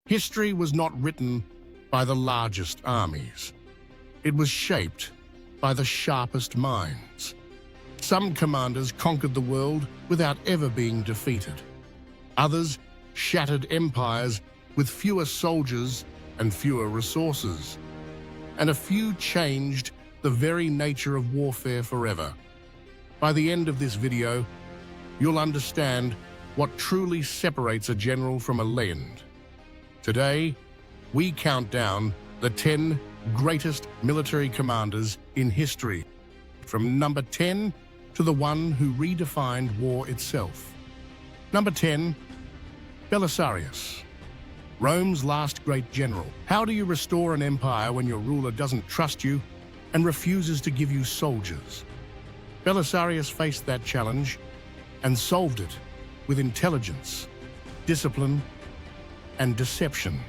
History was not written by the largest armies. It was shaped by the sharpest minds. Some commanders conquered the world without ever being defeated. Others shattered empires with fewer soldiers and fewer resources. And a few changed the very nature of warfare forever. By the end of this video, you'll understand what truly separates a general from a legend. Today, we count down the 10 greatest military commanders in history, from number 10 to the one who redefined war itself. Number 10, Belisarius, Rome's last great general. How do you restore an empire when your ruler doesn't trust you and refuses to give you soldiers? Belisarius faced that challenge and solved it with intelligence, discipline, and deception.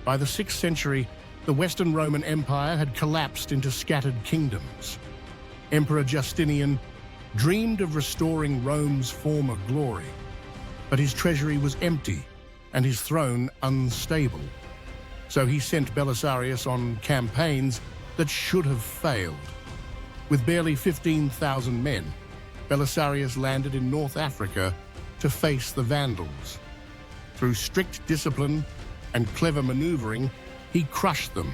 By the 6th century, the Western Roman Empire had collapsed into scattered kingdoms. Emperor Justinian dreamed of restoring Rome's former glory, but his treasury was empty and his throne unstable. So he sent Belisarius on campaigns that should have failed. With barely 15,000 men, Belisarius landed in North Africa to face the Vandals. Through strict discipline and clever maneuvering, he crushed them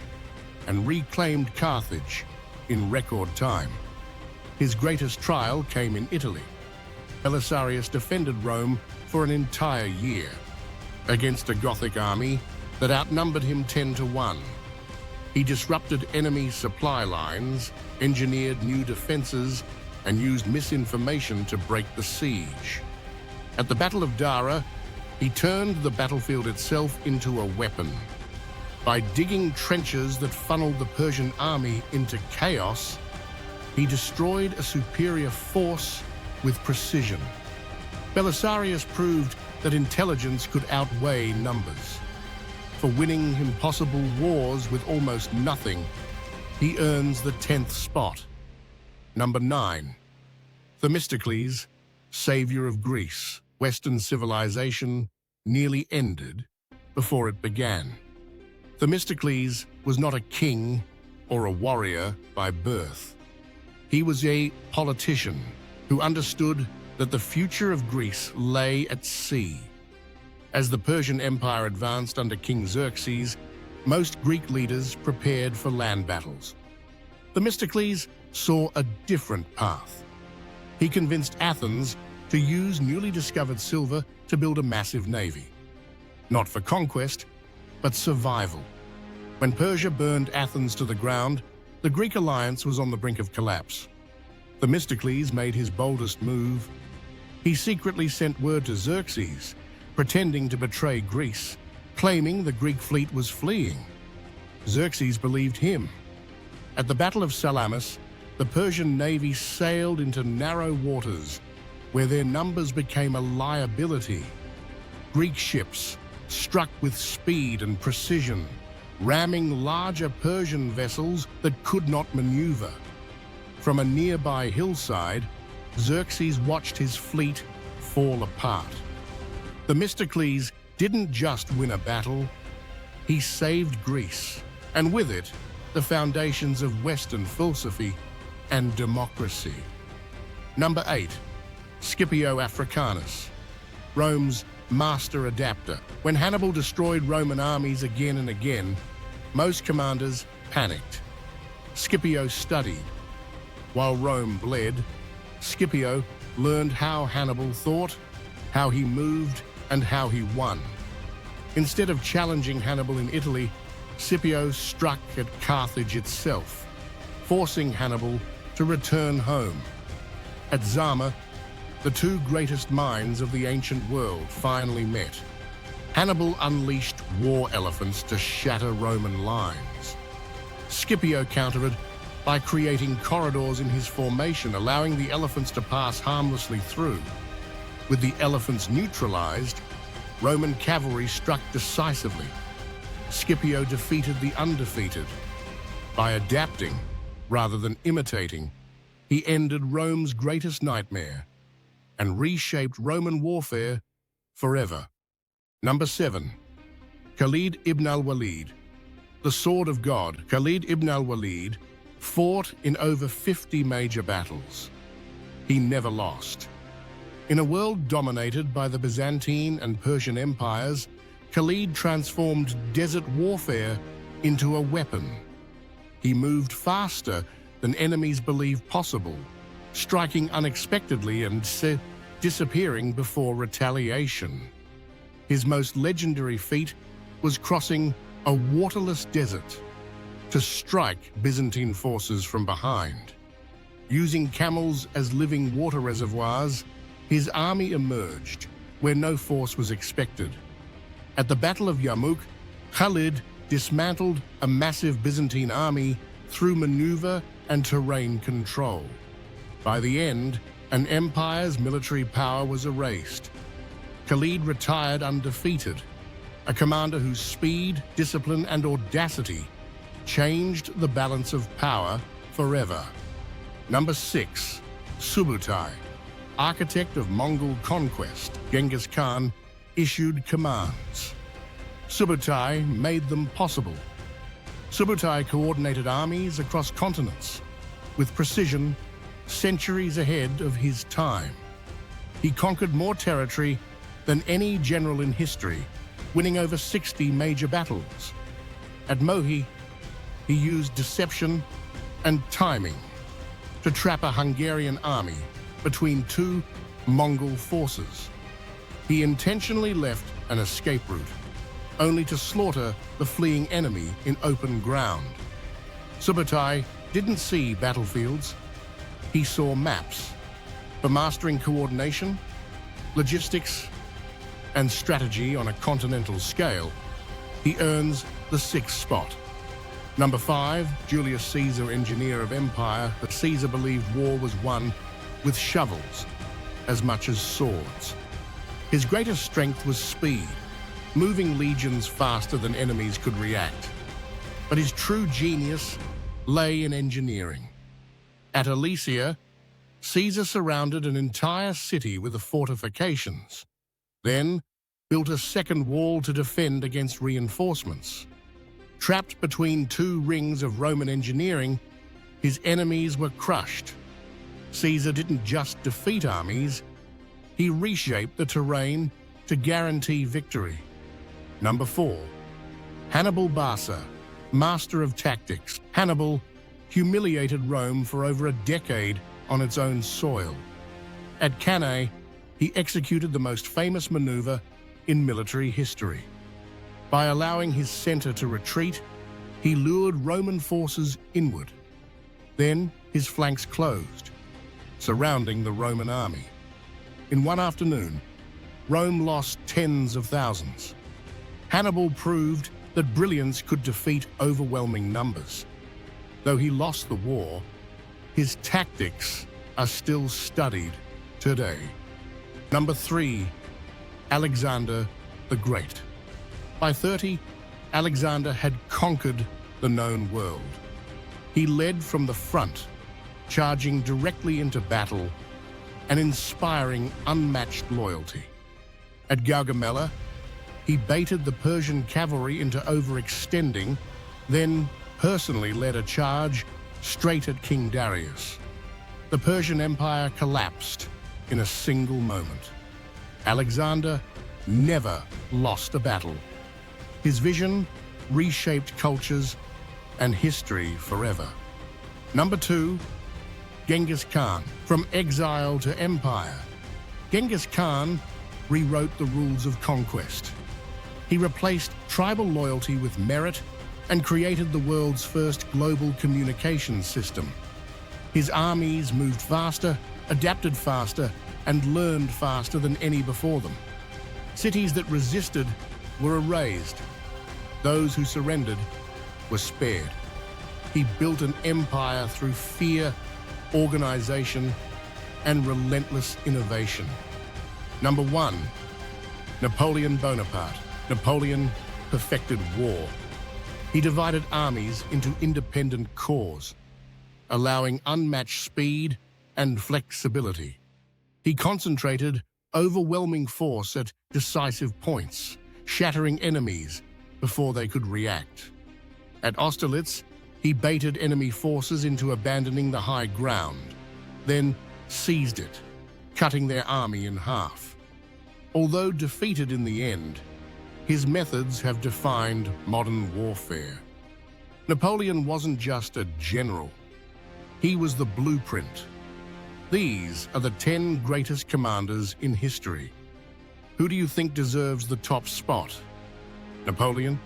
and reclaimed Carthage in record time. His greatest trial came in Italy. Belisarius defended Rome for an entire year against a Gothic army that outnumbered him 10-1. He disrupted enemy supply lines, engineered new defenses, and used misinformation to break the siege. At the Battle of Dara, he turned the battlefield itself into a weapon. By digging trenches that funneled the Persian army into chaos, he destroyed a superior force with precision. Belisarius proved that intelligence could outweigh numbers. For winning impossible wars with almost nothing, he earns the 10th spot. Number 9. Themistocles, savior of Greece. Western civilization nearly ended before it began. Themistocles was not a king or a warrior by birth. He was a politician who understood that the future of Greece lay at sea. As the Persian Empire advanced under King Xerxes, most Greek leaders prepared for land battles. Themistocles saw a different path. He convinced Athens to use newly discovered silver to build a massive navy. Not for conquest, but survival. When Persia burned Athens to the ground, the Greek alliance was on the brink of collapse. Themistocles made his boldest move. He secretly sent word to Xerxes, pretending to betray Greece, claiming the Greek fleet was fleeing. Xerxes believed him. At the Battle of Salamis, the Persian navy sailed into narrow waters, where their numbers became a liability. Greek ships struck with speed and precision, ramming larger Persian vessels that could not maneuver. From a nearby hillside, Xerxes watched his fleet fall apart. Themistocles didn't just win a battle, he saved Greece, and with it, the foundations of Western philosophy and democracy. Number 8. Scipio Africanus, Rome's master adapter. When Hannibal destroyed Roman armies again and again, most commanders panicked. Scipio studied. While Rome bled, Scipio learned how Hannibal thought, how he moved, and how he won. Instead of challenging Hannibal in Italy, Scipio struck at Carthage itself, forcing Hannibal to return home. At Zama, the two greatest minds of the ancient world finally met. Hannibal unleashed war elephants to shatter Roman lines. Scipio countered by creating corridors in his formation, allowing the elephants to pass harmlessly through. With the elephants neutralized, Roman cavalry struck decisively. Scipio defeated the undefeated. By adapting rather than imitating, he ended Rome's greatest nightmare and reshaped Roman warfare forever. Number 7. Khalid ibn al-Walid, the Sword of God. Khalid ibn al-Walid fought in over 50 major battles. He never lost. In a world dominated by the Byzantine and Persian empires, Khalid transformed desert warfare into a weapon. He moved faster than enemies believed possible, striking unexpectedly and disappearing before retaliation. His most legendary feat was crossing a waterless desert to strike Byzantine forces from behind. Using camels as living water reservoirs, his army emerged where no force was expected. At the Battle of Yarmouk, Khalid dismantled a massive Byzantine army through maneuver and terrain control. By the end, an empire's military power was erased. Khalid retired undefeated, a commander whose speed, discipline, and audacity changed the balance of power forever. Number 6. Subutai, architect of Mongol conquest. Genghis Khan issued commands. Subutai made them possible. Subutai coordinated armies across continents with precision, centuries ahead of his time. He conquered more territory than any general in history, winning over 60 major battles. At Mohi, he used deception and timing to trap a Hungarian army between two Mongol forces. He intentionally left an escape route, only to slaughter the fleeing enemy in open ground. Subutai didn't see battlefields, he saw maps. For mastering coordination, logistics, and strategy on a continental scale, he earns the 6th spot. Number 5, Julius Caesar, engineer of empire. But Caesar believed war was won with shovels as much as swords. His greatest strength was speed, moving legions faster than enemies could react. But his true genius lay in engineering. At Alesia, Caesar surrounded an entire city with the fortifications, then built a second wall to defend against reinforcements. Trapped between two rings of Roman engineering, his enemies were crushed. Caesar didn't just defeat armies, he reshaped the terrain to guarantee victory. Number 4. Hannibal Barca, master of tactics. Hannibal humiliated Rome for over a decade on its own soil. At Cannae, he executed the most famous maneuver in military history. By allowing his center to retreat, he lured Roman forces inward. Then his flanks closed, surrounding the Roman army. In one afternoon, Rome lost tens of thousands. Hannibal proved that brilliance could defeat overwhelming numbers. Though he lost the war, his tactics are still studied today. Number 3, Alexander the Great. By 30, Alexander had conquered the known world. He led from the front, charging directly into battle and inspiring unmatched loyalty. At Gaugamela, he baited the Persian cavalry into overextending, then personally led a charge straight at King Darius. The Persian Empire collapsed in a single moment. Alexander never lost a battle. His vision reshaped cultures and history forever. Number 2, Genghis Khan. From exile to empire, Genghis Khan rewrote the rules of conquest. He replaced tribal loyalty with merit and created the world's first global communications system. His armies moved faster, adapted faster, and learned faster than any before them. Cities that resisted were erased. Those who surrendered were spared. He built an empire through fear, organization, and relentless innovation. Number 1, Napoleon Bonaparte. Napoleon perfected war. He divided armies into independent corps, allowing unmatched speed and flexibility. He concentrated overwhelming force at decisive points, shattering enemies before they could react. At Austerlitz, he baited enemy forces into abandoning the high ground, then seized it, cutting their army in half. Although defeated in the end, his methods have defined modern warfare. Napoleon wasn't just a general. He was the blueprint. These are the 10 greatest commanders in history. Who do you think deserves the top spot? Napoleon?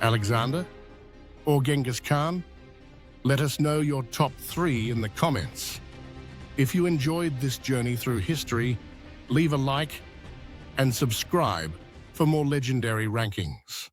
Alexander? Or Genghis Khan? Let us know your top 3 in the comments. If you enjoyed this journey through history, leave a like and subscribe for more legendary rankings.